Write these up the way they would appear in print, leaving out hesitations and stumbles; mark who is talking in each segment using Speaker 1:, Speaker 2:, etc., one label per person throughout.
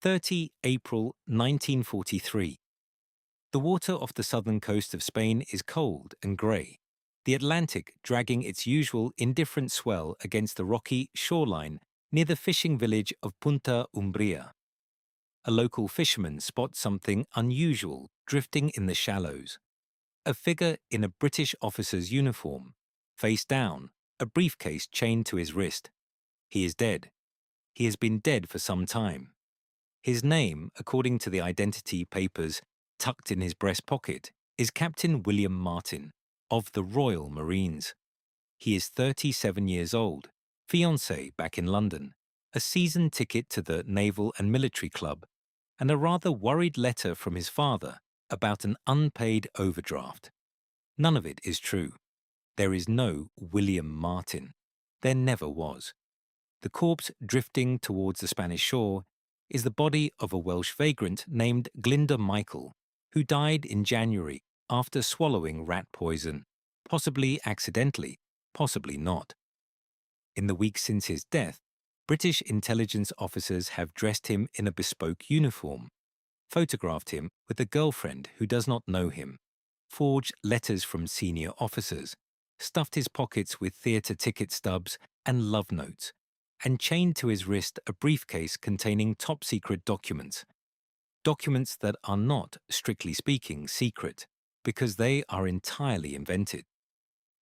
Speaker 1: 30 April 1943. The water off the southern coast of Spain is cold and grey, the Atlantic dragging its usual indifferent swell against the rocky shoreline near the fishing village of Punta Umbria. A local fisherman spots something unusual drifting in the shallows. A figure in a British officer's uniform, face down, a briefcase chained to his wrist. He is dead. He has been dead for some time. His name, according to the identity papers tucked in his breast pocket, is Captain William Martin, of the Royal Marines. He is 37 years old, fiancé back in London, a season ticket to the Naval and Military Club, and a rather worried letter from his father about an unpaid overdraft. None of it is true. There is no William Martin. There never was. The corpse drifting towards the Spanish shore is the body of a Welsh vagrant named Glinda Michael, who died in January after swallowing rat poison, possibly accidentally, possibly not. In the weeks since his death, British intelligence officers have dressed him in a bespoke uniform, photographed him with a girlfriend who does not know him, forged letters from senior officers, stuffed his pockets with theatre ticket stubs and love notes, and chained to his wrist a briefcase containing top-secret documents. Documents that are not, strictly speaking, secret, because they are entirely invented.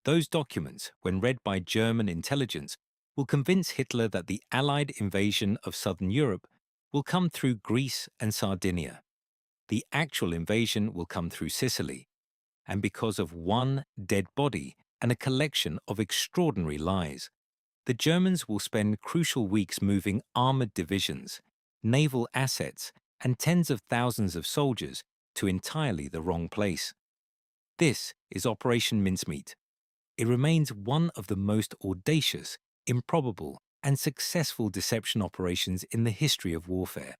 Speaker 1: Those documents, when read by German intelligence, will convince Hitler that the Allied invasion of southern Europe will come through Greece and Sardinia. The actual invasion will come through Sicily, and because of one dead body and a collection of extraordinary lies, the Germans will spend crucial weeks moving armoured divisions, naval assets, and tens of thousands of soldiers to entirely the wrong place. This is Operation Mincemeat. It remains one of the most audacious, improbable, and successful deception operations in the history of warfare.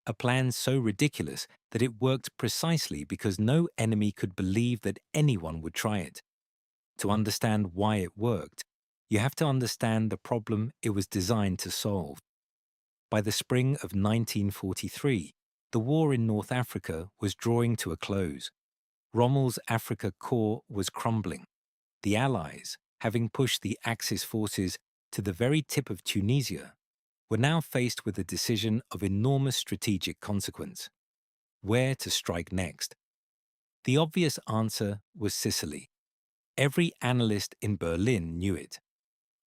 Speaker 1: A plan so ridiculous that it worked precisely because no enemy could believe that anyone would try it. To understand why it worked, you have to understand the problem it was designed to solve. By the spring of 1943, the war in North Africa was drawing to a close. Rommel's Africa Corps was crumbling. The Allies, having pushed the Axis forces to the very tip of Tunisia, were now faced with a decision of enormous strategic consequence: where to strike next. The obvious answer was Sicily. Every analyst in Berlin knew it.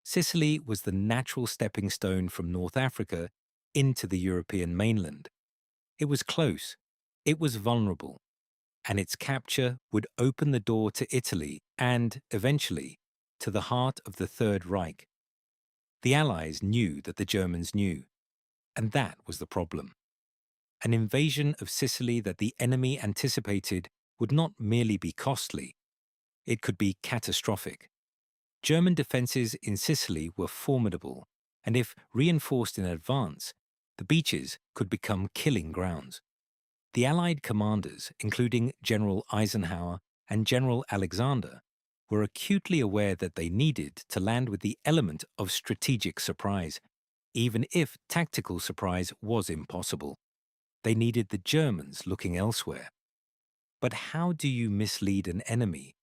Speaker 1: Sicily was the natural stepping stone from North Africa into the European mainland. It was close, it was vulnerable, and its capture would open the door to Italy and, eventually, to the heart of the Third Reich. The Allies knew that the Germans knew, and that was the problem. An invasion of Sicily that the enemy anticipated would not merely be costly, it could be catastrophic. German defences in Sicily were formidable, and if reinforced in advance, the beaches could become killing grounds. The Allied commanders, including General Eisenhower and General Alexander, were acutely aware that they needed to land with the element of strategic surprise, even if tactical surprise was impossible. They needed the Germans looking elsewhere. But how do you mislead an enemy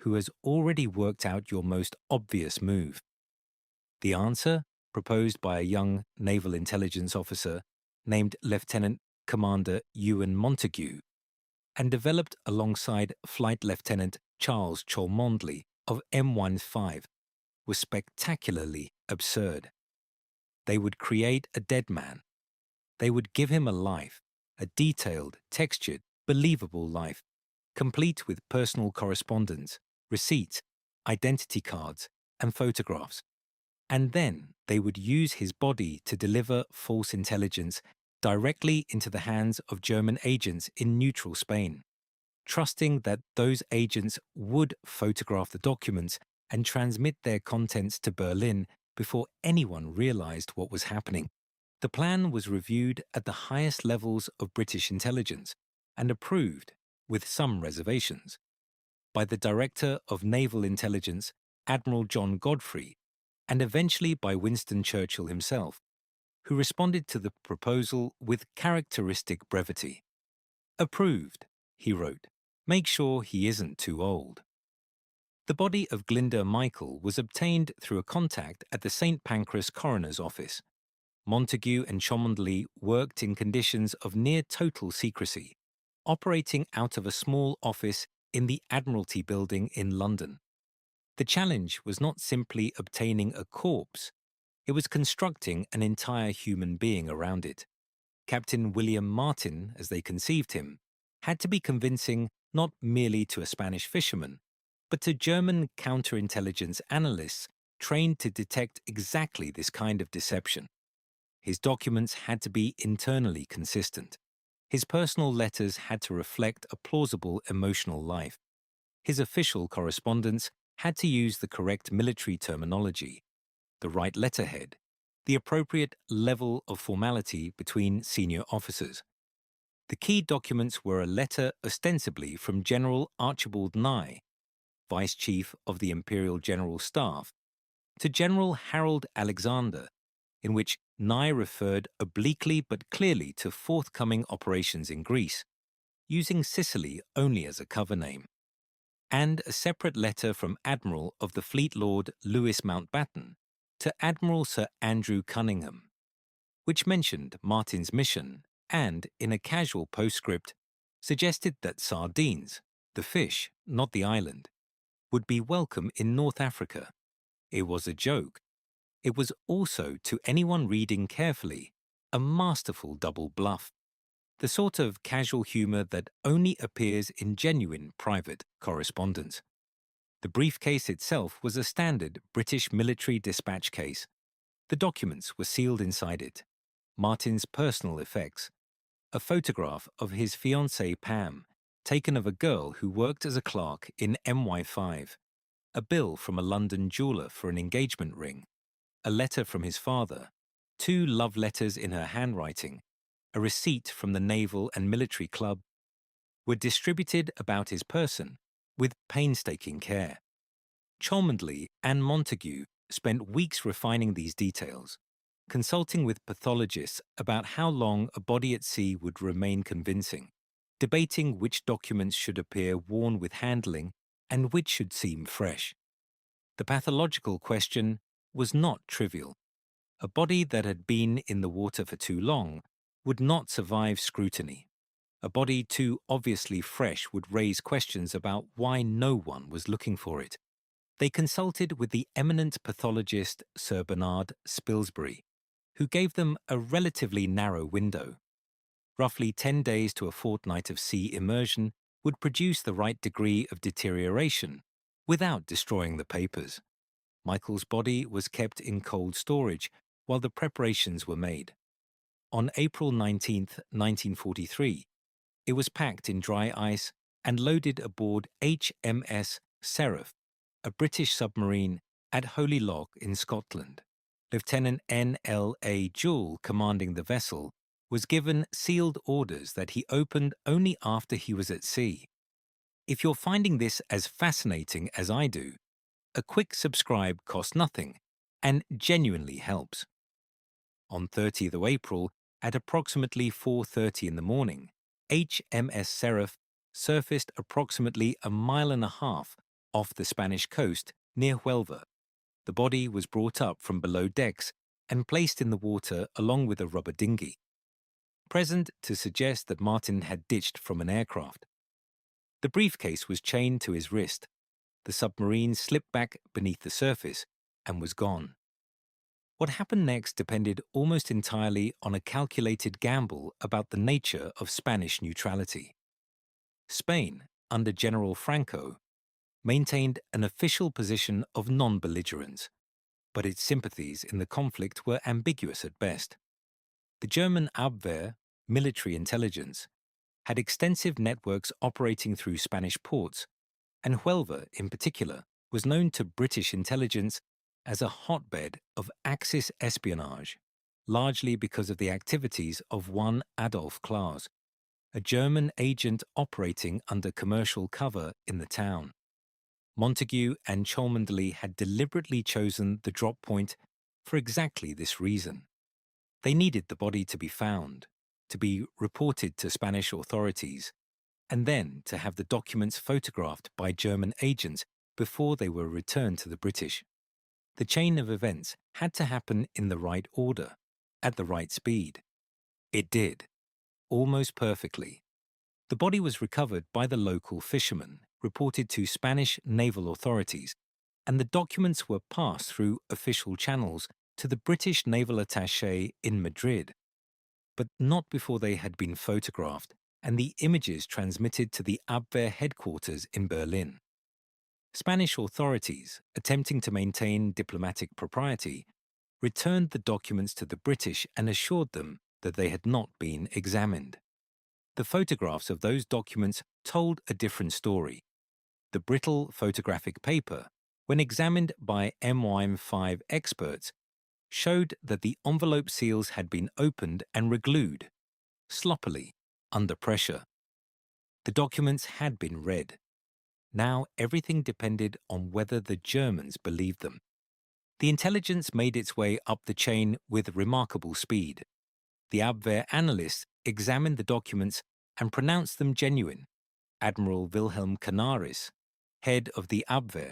Speaker 1: who has already worked out your most obvious move? The answer, proposed by a young naval intelligence officer named Lieutenant Commander Ewan Montague, and developed alongside Flight Lieutenant Charles Cholmondeley of M15, was spectacularly absurd. They would create a dead man. They would give him a life, a detailed, textured, believable life, complete with personal correspondence, receipts, identity cards, and photographs. And then they would use his body to deliver false intelligence directly into the hands of German agents in neutral Spain, trusting that those agents would photograph the documents and transmit their contents to Berlin before anyone realized what was happening. The plan was reviewed at the highest levels of British intelligence and approved, with some reservations, by the Director of Naval Intelligence, Admiral John Godfrey, and eventually by Winston Churchill himself, who responded to the proposal with characteristic brevity. "Approved," he wrote. "Make sure he isn't too old." The body of Glinda Michael was obtained through a contact at the St. Pancras coroner's office. Montague and Cholmondeley worked in conditions of near total secrecy, operating out of a small office in the Admiralty Building in London. The challenge was not simply obtaining a corpse, it was constructing an entire human being around it. Captain William Martin, as they conceived him, had to be convincing not merely to a Spanish fisherman, but to German counterintelligence analysts trained to detect exactly this kind of deception. His documents had to be internally consistent. His personal letters had to reflect a plausible emotional life. His official correspondence had to use the correct military terminology, the right letterhead, the appropriate level of formality between senior officers. The key documents were a letter ostensibly from General Archibald Nye, Vice Chief of the Imperial General Staff, to General Harold Alexander, in which Nye referred obliquely but clearly to forthcoming operations in Greece, using Sicily only as a cover name, and a separate letter from Admiral of the Fleet Lord Lewis Mountbatten to Admiral Sir Andrew Cunningham, which mentioned Martin's mission and, in a casual postscript, suggested that sardines, the fish, not the island, would be welcome in North Africa. It was a joke. It was also, to anyone reading carefully, a masterful double bluff, the sort of casual humour that only appears in genuine private correspondence. The briefcase itself was a standard British military dispatch case. The documents were sealed inside it. Martin's personal effects, a photograph of his fiancée Pam, taken of a girl who worked as a clerk in MY5, a bill from a London jeweller for an engagement ring, a letter from his father, 2 love letters in her handwriting, a receipt from the Naval and Military Club, were distributed about his person with painstaking care. Cholmondeley and Montague spent weeks refining these details, consulting with pathologists about how long a body at sea would remain convincing, debating which documents should appear worn with handling and which should seem fresh. The pathological question was not trivial. A body that had been in the water for too long would not survive scrutiny. A body too obviously fresh would raise questions about why no one was looking for it. They consulted with the eminent pathologist Sir Bernard Spilsbury, who gave them a relatively narrow window. Roughly 10 days to a fortnight of sea immersion would produce the right degree of deterioration without destroying the papers. Michael's body was kept in cold storage while the preparations were made. On April 19, 1943, it was packed in dry ice and loaded aboard HMS Seraph, a British submarine, at Holy Loch in Scotland. Lieutenant N.L.A. Jewell, commanding the vessel, was given sealed orders that he opened only after he was at sea. If you're finding this as fascinating as I do, a quick subscribe costs nothing and genuinely helps. On 30th of April, at approximately 4:30 in the morning, HMS Seraph surfaced approximately a mile and a half off the Spanish coast near Huelva. The body was brought up from below decks and placed in the water along with a rubber dinghy, present to suggest that Martin had ditched from an aircraft. The briefcase was chained to his wrist. The submarine slipped back beneath the surface and was gone. What happened next depended almost entirely on a calculated gamble about the nature of Spanish neutrality. Spain, under General Franco, maintained an official position of non-belligerence, but its sympathies in the conflict were ambiguous at best. The German Abwehr, military intelligence, had extensive networks operating through Spanish ports, and Huelva, in particular, was known to British intelligence as a hotbed of Axis espionage, largely because of the activities of one Adolf Klaas, a German agent operating under commercial cover in the town. Montague and Cholmondeley had deliberately chosen the drop point for exactly this reason. They needed the body to be found, to be reported to Spanish authorities, and then to have the documents photographed by German agents before they were returned to the British. The chain of events had to happen in the right order, at the right speed. It did, almost perfectly. The body was recovered by the local fishermen, reported to Spanish naval authorities, and the documents were passed through official channels to the British naval attaché in Madrid, but not before they had been photographed and the images transmitted to the Abwehr headquarters in Berlin. Spanish authorities, attempting to maintain diplomatic propriety, returned the documents to the British and assured them that they had not been examined. The photographs of those documents told a different story. The brittle photographic paper, when examined by MY5 experts, showed that the envelope seals had been opened and reglued, sloppily, under pressure. The documents had been read. Now everything depended on whether the Germans believed them. The intelligence made its way up the chain with remarkable speed. The Abwehr analysts examined the documents and pronounced them genuine. Admiral Wilhelm Canaris, head of the Abwehr,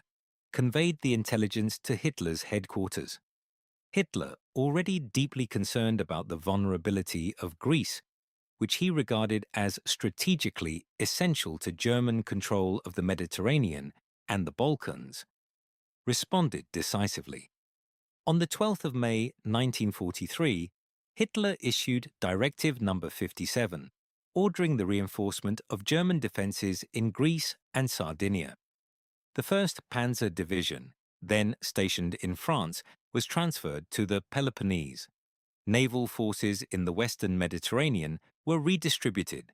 Speaker 1: conveyed the intelligence to Hitler's headquarters. Hitler, already deeply concerned about the vulnerability of Greece, which he regarded as strategically essential to German control of the Mediterranean and the Balkans, responded decisively. On the 12th of May 1943, Hitler issued Directive No. 57, ordering the reinforcement of German defences in Greece and Sardinia. The 1st Panzer Division, then stationed in France, was transferred to the Peloponnese. Naval forces in the western Mediterranean were redistributed.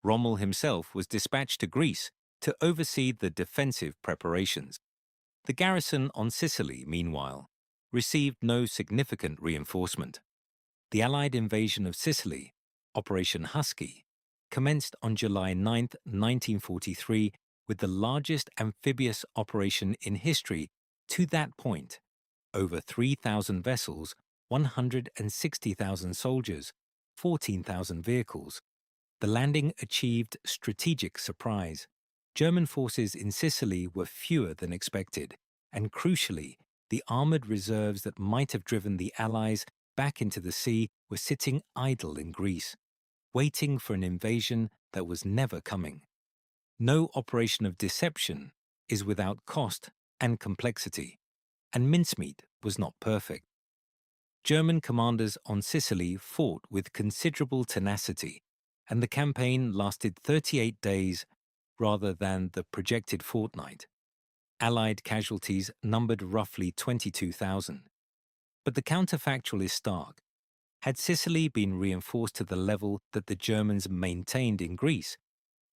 Speaker 1: Rommel himself was dispatched to Greece to oversee the defensive preparations. The garrison on Sicily, meanwhile, received no significant reinforcement. The Allied invasion of Sicily, Operation Husky, commenced on July 9, 1943, with the largest amphibious operation in history to that point. Over 3,000 vessels, 160,000 soldiers, 14,000 vehicles. The landing achieved strategic surprise. German forces in Sicily were fewer than expected, and crucially, the armoured reserves that might have driven the Allies back into the sea were sitting idle in Greece, waiting for an invasion that was never coming. No operation of deception is without cost and complexity, and Mincemeat was not perfect. German commanders on Sicily fought with considerable tenacity, and the campaign lasted 38 days rather than the projected fortnight. Allied casualties numbered roughly 22,000. But the counterfactual is stark. Had Sicily been reinforced to the level that the Germans maintained in Greece,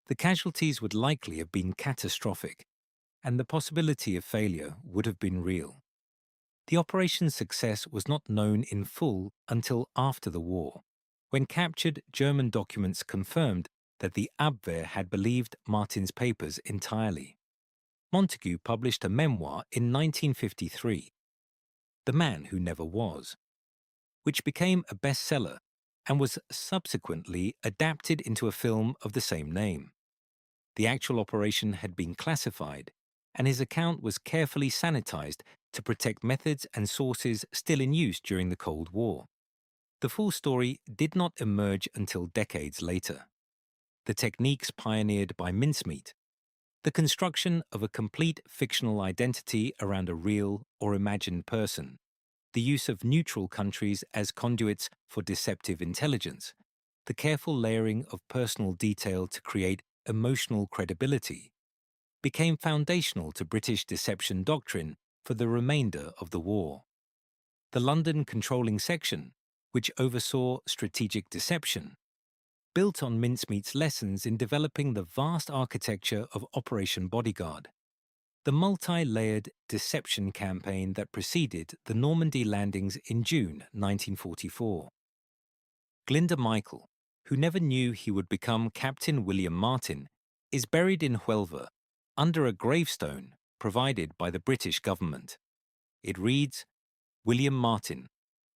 Speaker 1: the casualties would likely have been catastrophic, and the possibility of failure would have been real. The operation's success was not known in full until after the war, when captured German documents confirmed that the Abwehr had believed Martin's papers entirely. Montagu published a memoir in 1953, The Man Who Never Was, which became a bestseller and was subsequently adapted into a film of the same name. The actual operation had been classified, and his account was carefully sanitized to protect methods and sources still in use during the Cold War. The full story did not emerge until decades later. The techniques pioneered by Mincemeat, the construction of a complete fictional identity around a real or imagined person, the use of neutral countries as conduits for deceptive intelligence, the careful layering of personal detail to create emotional credibility, became foundational to British deception doctrine for the remainder of the war. The London Controlling Section, which oversaw strategic deception, built on Mincemeat's lessons in developing the vast architecture of Operation Bodyguard, the multi-layered deception campaign that preceded the Normandy landings in June 1944. Glinda Michael, who never knew he would become Captain William Martin, is buried in Huelva under a gravestone provided by the British government. It reads, William Martin,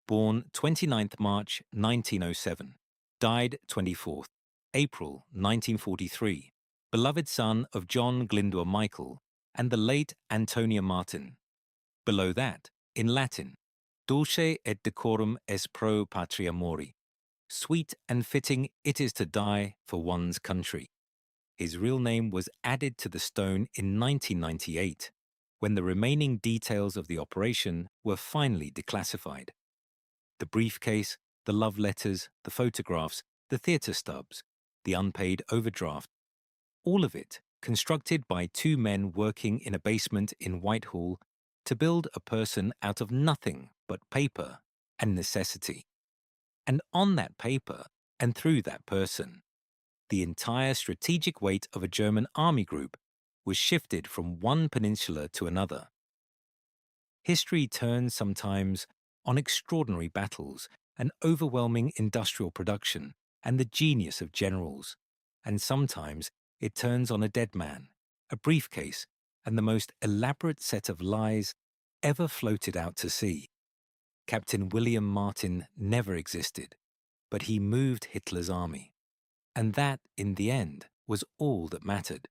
Speaker 1: Born 29th March 1907, died 24th April 1943, beloved son of John Glyndwr Michael and the late Antonia Martin. Below that, in Latin, dulce et decorum est pro patria mori. Sweet and fitting it is to die for one's country. His real name was added to the stone in 1998, when the remaining details of the operation were finally declassified. The briefcase, the love letters, the photographs, the theatre stubs, the unpaid overdraft, all of it constructed by two men working in a basement in Whitehall to build a person out of nothing but paper and necessity. And on that paper, and through that person, the entire strategic weight of a German army group was shifted from one peninsula to another. History turns sometimes on extraordinary battles, an overwhelming industrial production, and the genius of generals, and sometimes it turns on a dead man, a briefcase, and the most elaborate set of lies ever floated out to sea. Captain William Martin never existed, but he moved Hitler's army. And that, in the end, was all that mattered.